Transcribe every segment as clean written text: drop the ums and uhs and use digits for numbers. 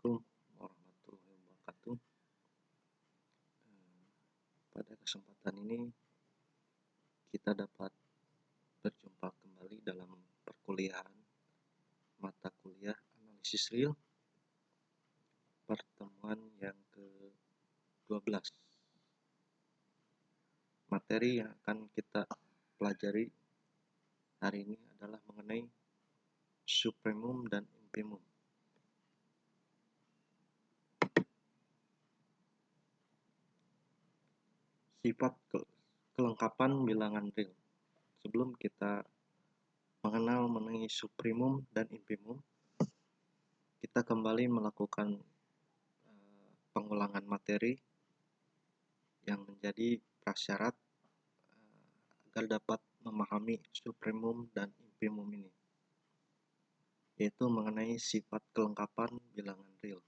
Assalamualaikum warahmatullahi wabarakatuh. Pada kesempatan ini kita dapat berjumpa kembali dalam perkuliahan mata kuliah analisis real pertemuan yang ke-12. Materi yang akan kita pelajari hari ini adalah mengenai supremum dan infimum. Sifat kelengkapan bilangan real. Sebelum kita mengenal mengenai supremum dan infimum, kita kembali melakukan pengulangan materi yang menjadi prasyarat agar dapat memahami supremum dan infimum ini, yaitu mengenai sifat kelengkapan bilangan real.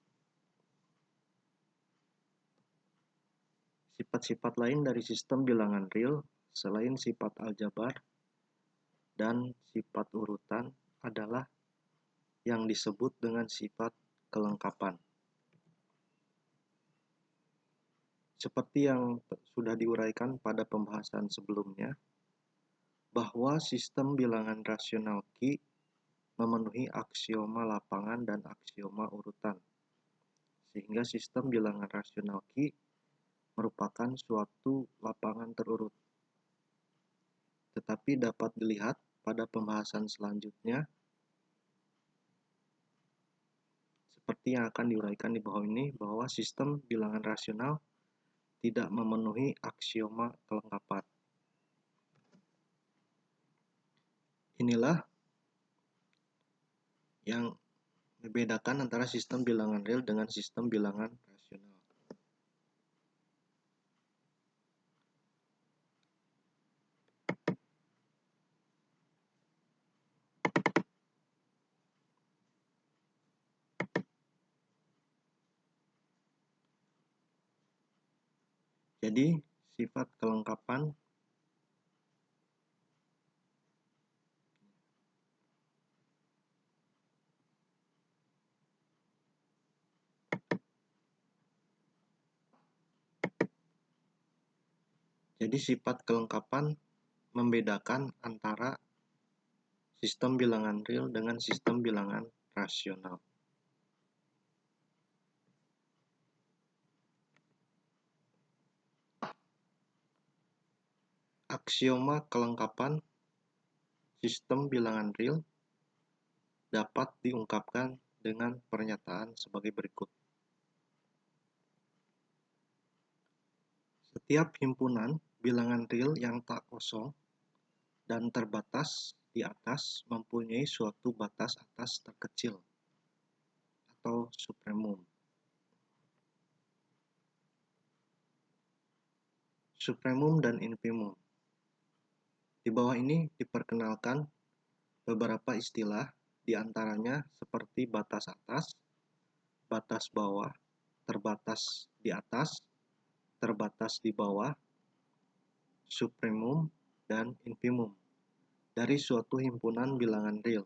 Sifat-sifat lain dari sistem bilangan real selain sifat aljabar dan sifat urutan adalah yang disebut dengan sifat kelengkapan. Seperti yang sudah diuraikan pada pembahasan sebelumnya, bahwa sistem bilangan rasional Q memenuhi aksioma lapangan dan aksioma urutan, sehingga sistem bilangan rasional Q merupakan suatu lapangan terurut. Tetapi dapat dilihat pada pembahasan selanjutnya, seperti yang akan diuraikan di bawah ini, bahwa sistem bilangan rasional tidak memenuhi aksioma kelengkapan. Inilah yang membedakan antara sistem bilangan real dengan sistem bilangan rasional. Jadi, sifat kelengkapan membedakan antara sistem bilangan real dengan sistem bilangan rasional. Aksioma kelengkapan sistem bilangan real dapat diungkapkan dengan pernyataan sebagai berikut. Setiap himpunan bilangan real yang tak kosong dan terbatas di atas mempunyai suatu batas atas terkecil atau supremum. Supremum dan infimum. Di bawah ini diperkenalkan beberapa istilah, di antaranya seperti batas atas, batas bawah, terbatas di atas, terbatas di bawah, supremum, dan infimum dari suatu himpunan bilangan real.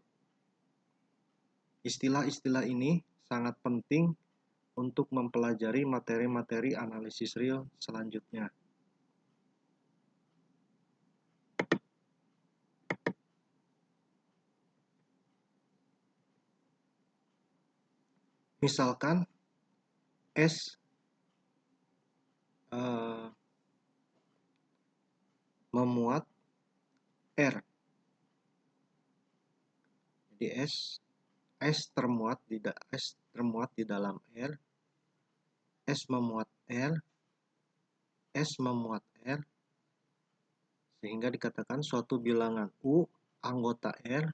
Istilah-istilah ini sangat penting untuk mempelajari materi-materi analisis real selanjutnya. Misalkan S memuat R. Jadi S termuat di dalam R, S memuat R, S memuat R, sehingga dikatakan suatu bilangan U anggota R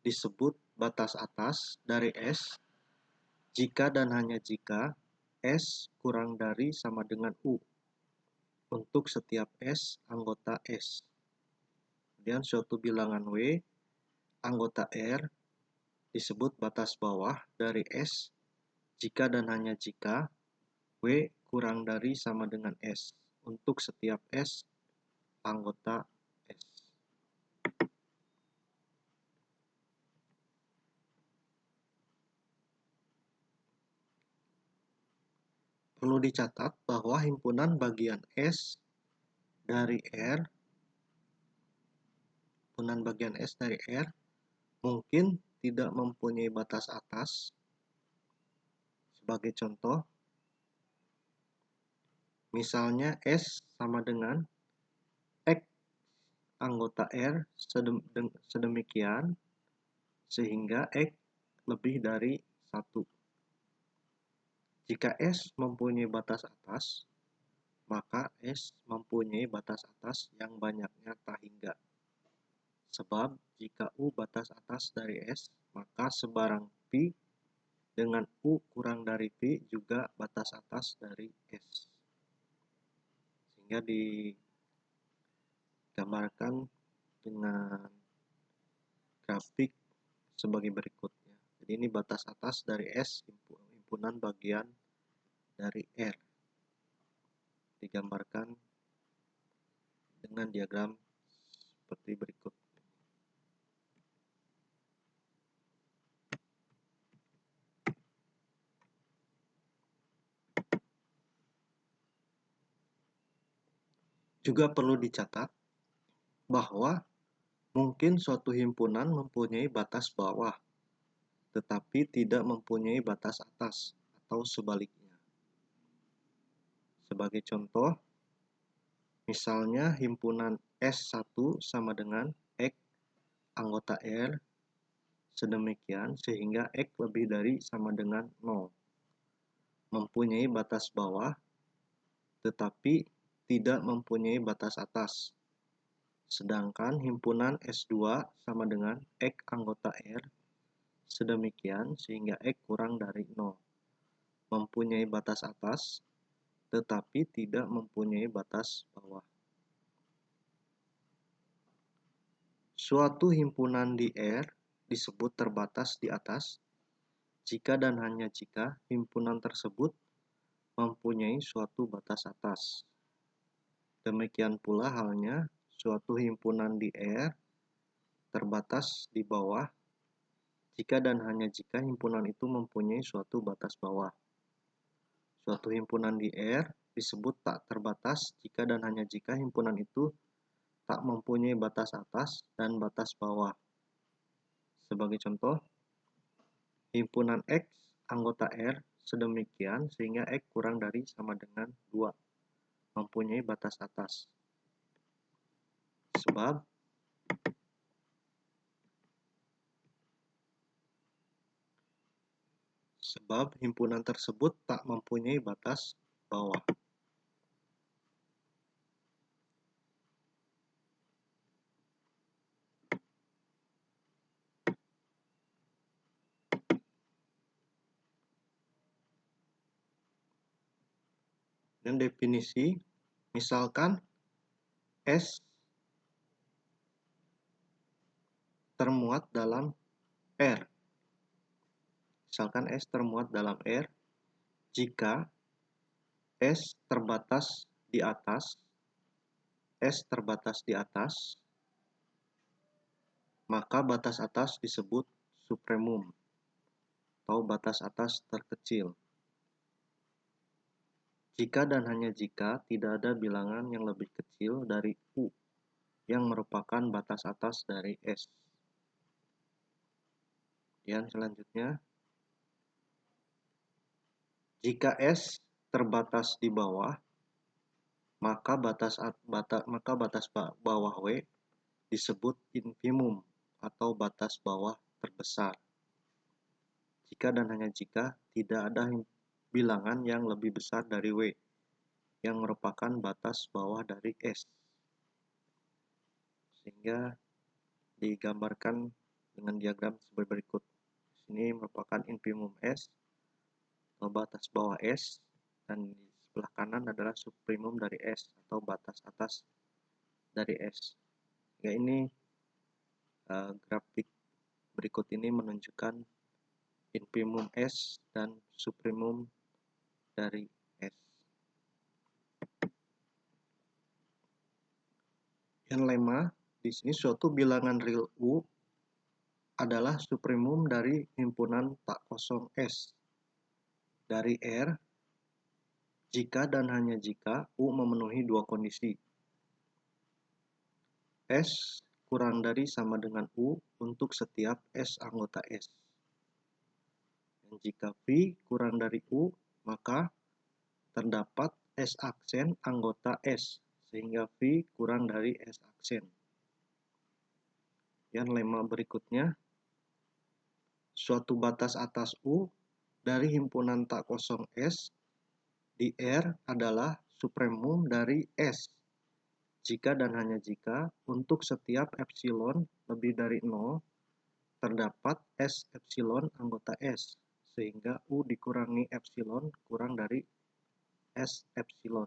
disebut batas atas dari S jika dan hanya jika S kurang dari sama dengan U untuk setiap S anggota S. Kemudian suatu bilangan W anggota R disebut batas bawah dari S jika dan hanya jika W kurang dari sama dengan S untuk setiap S anggota S. Perlu dicatat bahwa himpunan bagian S dari R, mungkin tidak mempunyai batas atas. Sebagai contoh, misalnya S sama dengan X anggota R sedemikian sehingga X lebih dari 1. Jika S mempunyai batas atas, maka S mempunyai batas atas yang banyaknya tak hingga. Sebab jika U batas atas dari S, maka sebarang P dengan U kurang dari P juga batas atas dari S. Sehingga digambarkan dengan grafik sebagai berikutnya. Jadi ini batas atas dari S, himpunan bagian dari R. Digambarkan dengan diagram seperti berikut. Juga perlu dicatat bahwa mungkin suatu himpunan mempunyai batas bawah, tetapi tidak mempunyai batas atas atau sebaliknya. Sebagai contoh, misalnya himpunan S1 sama dengan X anggota R sedemikian sehingga X lebih dari sama dengan 0. Mempunyai batas bawah, tetapi tidak mempunyai batas atas. Sedangkan himpunan S2 sama dengan X anggota R sedemikian sehingga X kurang dari 0. Mempunyai batas atas, tetapi tidak mempunyai batas bawah. Suatu himpunan di R disebut terbatas di atas jika dan hanya jika himpunan tersebut mempunyai suatu batas atas. Demikian pula halnya suatu himpunan di R terbatas di bawah jika dan hanya jika himpunan itu mempunyai suatu batas bawah. Suatu himpunan di R disebut tak terbatas jika dan hanya jika himpunan itu tak mempunyai batas atas dan batas bawah. Sebagai contoh, himpunan X anggota R sedemikian sehingga X kurang dari sama dengan 2. Mempunyai batas atas. Sebab himpunan tersebut tak mempunyai batas bawah. Dan definisi, misalkan S termuat dalam R. Misalkan S termuat dalam R jika S terbatas di atas, maka batas atas disebut supremum atau batas atas terkecil. Jika dan hanya jika tidak ada bilangan yang lebih kecil dari U yang merupakan batas atas dari S. Dan selanjutnya, jika S terbatas di bawah, maka batas bawah W disebut infimum atau batas bawah terbesar. Jika dan hanya jika tidak ada bilangan yang lebih besar dari W yang merupakan batas bawah dari S. Sehingga digambarkan dengan diagram sebagai berikut. Ini merupakan infimum S atau batas bawah S, dan di sebelah kanan adalah supremum dari S atau batas atas dari S. Ya, ini grafik berikut ini menunjukkan infimum S dan supremum dari S. Yang lema di sini suatu bilangan real U adalah supremum dari himpunan tak kosong S dari R jika dan hanya jika U memenuhi dua kondisi. S kurang dari sama dengan U untuk setiap S anggota S. Dan jika V kurang dari U, maka terdapat S aksen anggota S, sehingga V kurang dari S aksen. Yang lemma berikutnya, suatu batas atas U dari himpunan tak kosong S di R adalah supremum dari S jika dan hanya jika untuk setiap epsilon lebih dari 0 terdapat S epsilon anggota S, sehingga U dikurangi epsilon kurang dari S epsilon.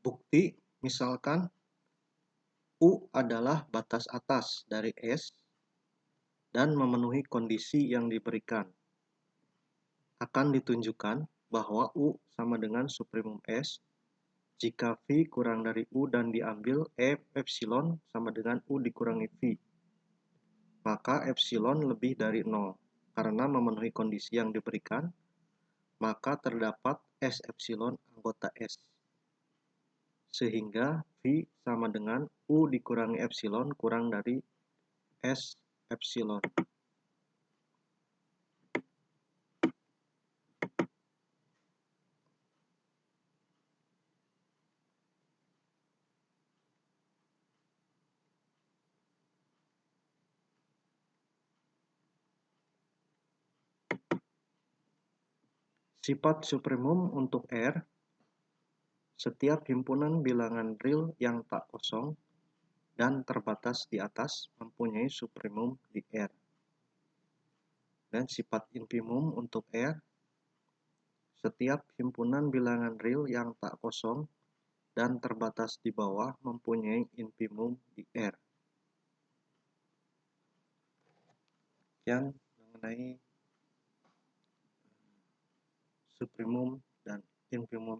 Bukti, misalkan U adalah batas atas dari S dan memenuhi kondisi yang diberikan. Akan ditunjukkan bahwa U sama dengan supremum S jika V kurang dari U dan diambil E epsilon sama dengan U dikurangi V. Maka epsilon lebih dari 0. Karena memenuhi kondisi yang diberikan, maka terdapat S epsilon anggota S. Sehingga V sama dengan U dikurangi epsilon kurang dari S epsilon. Sifat supremum untuk R, setiap himpunan bilangan real yang tak kosong dan terbatas di atas mempunyai supremum di R. Dan sifat infimum untuk R, setiap himpunan bilangan real yang tak kosong dan terbatas di bawah mempunyai infimum di R. Yang mengenai supremum dan infimum